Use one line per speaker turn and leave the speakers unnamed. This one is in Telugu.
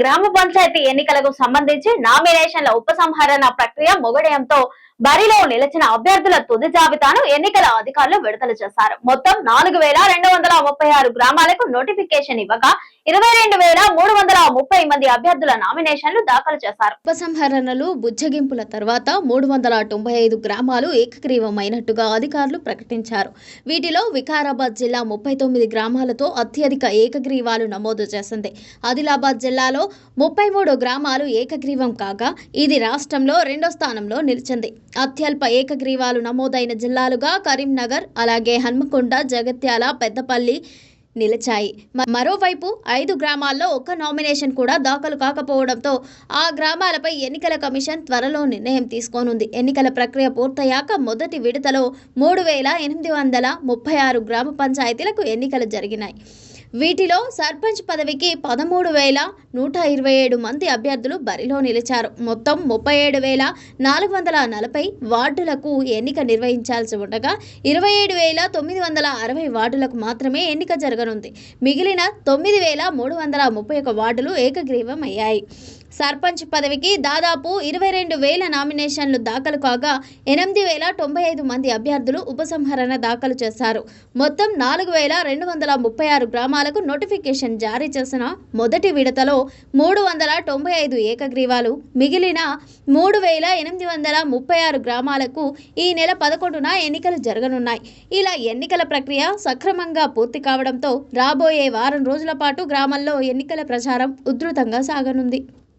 గ్రామ పంచాయతీ ఎన్నికలకు సంబంధించి నామినేషన్ల ఉపసంహరణ ప్రక్రియ ముగియడంతో బరిలో నిలిచిన అభ్యర్థుల తుది జాబితాను ఎన్నికల అధికారులు విడుదల చేశారు. మొత్తం 4236 గ్రామాలకు నోటిఫికేషన్ ఇవ్వగా 22,330 మంది అభ్యర్థుల నామినేషన్లు దాఖలు చేశారు.
ఉపసంహరణలు బుజ్జగింపుల తర్వాత 395 గ్రామాలు ఏకగ్రీవమైనట్టుగా అధికారులు ప్రకటించారు. వీటిలో వికారాబాద్ జిల్లా 39 గ్రామాలతో అత్యధిక ఏకగ్రీవాలు నమోదు చేసింది. ఆదిలాబాద్ జిల్లాలో 33 గ్రామాలు ఏకగ్రీవం కాగా ఇది రాష్ట్రంలో రెండో స్థానంలో నిలిచింది. అత్యల్ప ఏకగ్రీవాలు నమోదైన జిల్లాలుగా కరీంనగర్, అలాగే హన్మకొండ, జగిత్యాల, పెద్దపల్లి నిలిచాయి. మరోవైపు 5 గ్రామాల్లో ఒక్క నామినేషన్ కూడా దాఖలు కాకపోవడంతో ఆ గ్రామాలపై ఎన్నికల కమిషన్ త్వరలో నిర్ణయం తీసుకోనుంది. ఎన్నికల ప్రక్రియ పూర్తయ్యాక మొదటి విడతలో 3,836 గ్రామ పంచాయతీలకు ఎన్నికలు జరిగినాయి. వీటిలో సర్పంచ్ పదవికి 13,127 మంది అభ్యర్థులు బరిలో నిలిచారు. మొత్తం 37,440 వార్డులకు ఎన్నిక నిర్వహించాల్సి ఉండగా 27,960 వార్డులకు మాత్రమే ఎన్నిక జరగనుంది. మిగిలిన 9,331 వార్డులు ఏకగ్రీవం అయ్యాయి. సర్పంచ్ పదవికి దాదాపు 22,000 నామినేషన్లు దాఖలు కాగా 8,095 మంది అభ్యర్థులు ఉపసంహరణ దాఖలు చేశారు. మొత్తం 4,236 గ్రామాలకు నోటిఫికేషన్ జారీ చేసిన మొదటి విడతలో 395 ఏకగ్రీవాలు, మిగిలిన 3,836 గ్రామాలకు ఈ నెల 11న ఎన్నికలు జరగనున్నాయి. ఇలా ఎన్నికల ప్రక్రియ సక్రమంగా పూర్తి కావడంతో రాబోయే వారం రోజుల పాటు గ్రామాల్లో ఎన్నికల ప్రచారం ఉధృతంగా సాగనుంది.